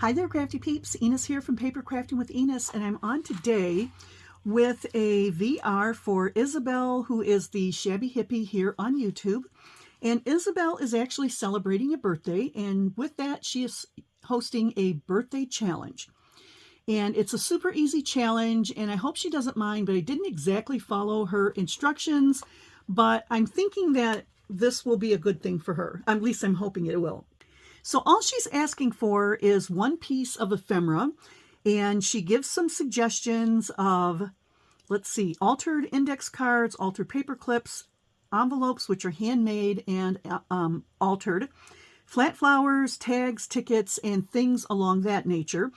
Hi there, crafty peeps. Enis here from Papercrafting with Enis, and I'm on today with a VR for Isabel, who is the Shabby Hippie here on YouTube. And Isabel is actually celebrating a birthday, and with that, she is hosting a birthday challenge. And it's a super easy challenge, and I hope she doesn't mind, but I didn't exactly follow her instructions, but I'm thinking that this will be a good thing for her. At least I'm hoping it will. So all she's asking for is one piece of ephemera, and she gives some suggestions of, let's see, altered index cards, altered paper clips, envelopes, which are handmade and altered, flat flowers, tags, tickets, and things along that nature.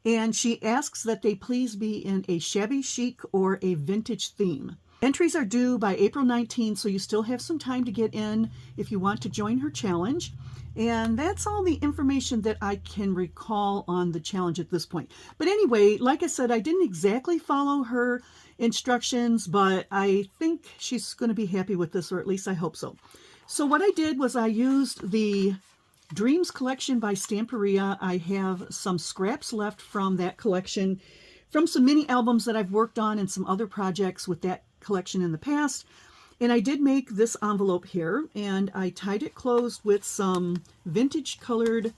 And she asks that they please be in a shabby chic or a vintage theme. Entries are due by April 19th, so you still have some time to get in if you want to join her challenge. And that's all the information that I can recall on the challenge at this point. But anyway, like I said, I didn't exactly follow her instructions, but I think she's going to be happy with this, or at least I hope so. So what I did was I used the Dreams collection by Stamperia. I have some scraps left from that collection, from some mini albums that I've worked on and some other projects with that collection in the past. And I did make this envelope here, and I tied it closed with some vintage colored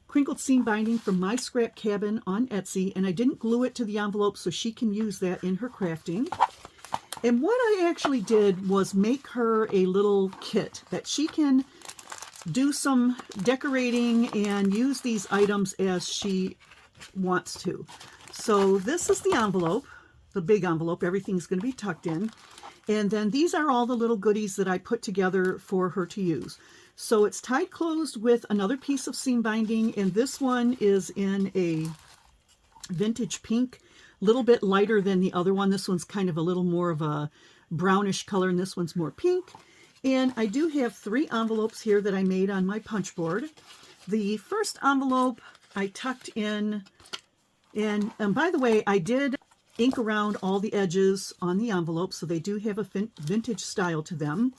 crinkled seam binding from My Scrap Cabin on Etsy, and I didn't glue it to the envelope so she can use that in her crafting. And what I actually did was make her a little kit that she can do some decorating and use these items as she wants to. So this is the envelope, the big envelope. Everything's going to be tucked in. And then these are all the little goodies that I put together for her to use. So it's tied closed with another piece of seam binding, and this one is in a vintage pink, a little bit lighter than the other one. This one's kind of a little more of a brownish color, and this one's more pink. And I do have 3 envelopes here that I made on my punch board. The first envelope I tucked in, and by the way, I did ink around all the edges on the envelope, so they do have a vintage style to them.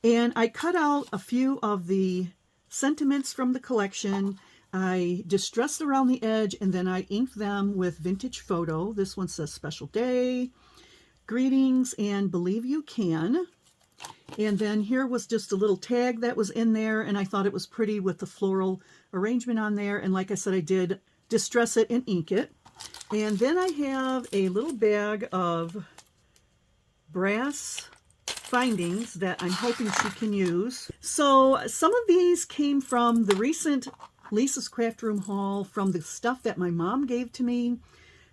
And I cut out a few of the sentiments from the collection. I distressed around the edge, and then I inked them with vintage photo. This one says Special Day, Greetings, and Believe You Can. And then here was just a little tag that was in there, and I thought it was pretty with the floral arrangement on there. And like I said, I did distress it and ink it. And then I have a little bag of brass findings that I'm hoping she can use. So some of these came from the recent Lisa's Craft Room haul, from the stuff that my mom gave to me.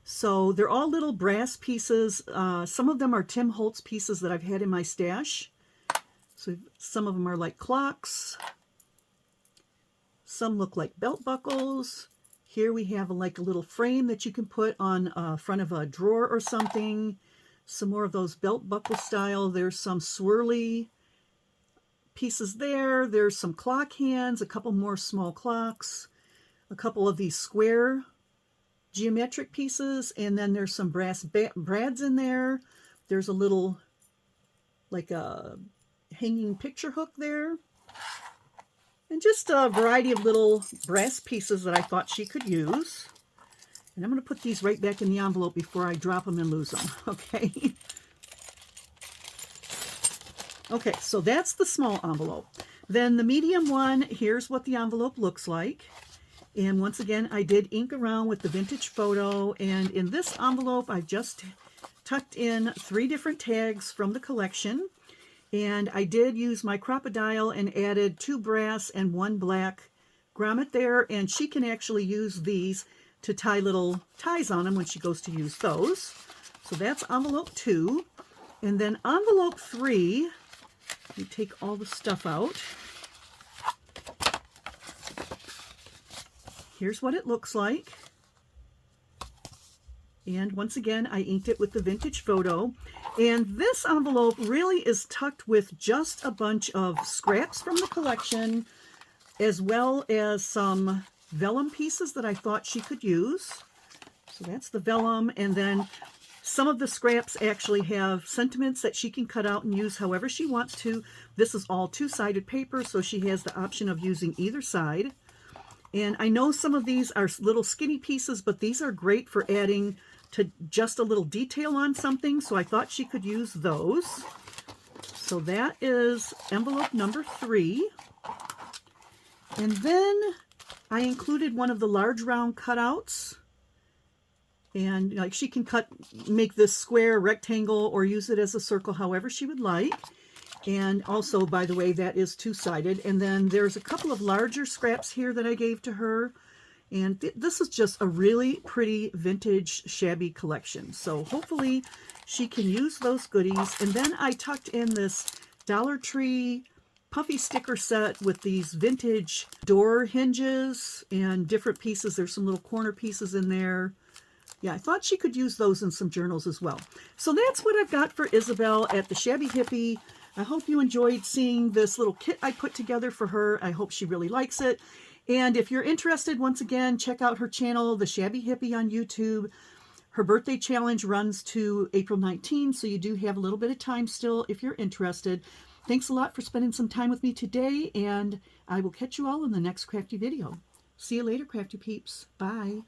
So they're all little brass pieces. Some of them are Tim Holtz pieces that I've had in my stash. So some of them are like clocks. Some look like belt buckles. Here we have like a little frame that you can put on front of a drawer or something. Some more of those belt buckle style. There's some swirly pieces there. There's some clock hands, a couple more small clocks, a couple of these square geometric pieces, and then there's some brass brads in there. There's a little, like a hanging picture hook there. And just a variety of little brass pieces that I thought she could use. And I'm going to put these right back in the envelope before I drop them and lose them, okay? Okay, so that's the small envelope. Then the medium one, here's what the envelope looks like. And once again, I did ink around with the vintage photo. And in this envelope, I just tucked in 3 different tags from the collection. And I did use my crocodile and added 2 brass and 1 black grommet there. And she can actually use these to tie little ties on them when she goes to use those. So that's envelope 2. And then envelope 3, you take all the stuff out. Here's what it looks like. And once again, I inked it with the vintage photo. And this envelope really is tucked with just a bunch of scraps from the collection, as well as some vellum pieces that I thought she could use. So that's the vellum. And then some of the scraps actually have sentiments that she can cut out and use however she wants to. This is all 2-sided paper, so she has the option of using either side. And I know some of these are little skinny pieces, but these are great for adding to just a little detail on something, so I thought she could use those. So that is envelope number 3. And then I included one of the large round cutouts. And like she can make this square, rectangle, or use it as a circle, however she would like. And also, by the way, that is 2-sided. And then there's a couple of larger scraps here that I gave to her. And this is just a really pretty vintage shabby collection. So hopefully she can use those goodies. And then I tucked in this Dollar Tree puffy sticker set with these vintage door hinges and different pieces. There's some little corner pieces in there. Yeah, I thought she could use those in some journals as well. So that's what I've got for Isabel at the Shabby Hippie. I hope you enjoyed seeing this little kit I put together for her. I hope she really likes it. And if you're interested, once again, check out her channel, The Shabby Hippie on YouTube. Her birthday challenge runs to April 19, so you do have a little bit of time still if you're interested. Thanks a lot for spending some time with me today, and I will catch you all in the next crafty video. See you later, crafty peeps. Bye.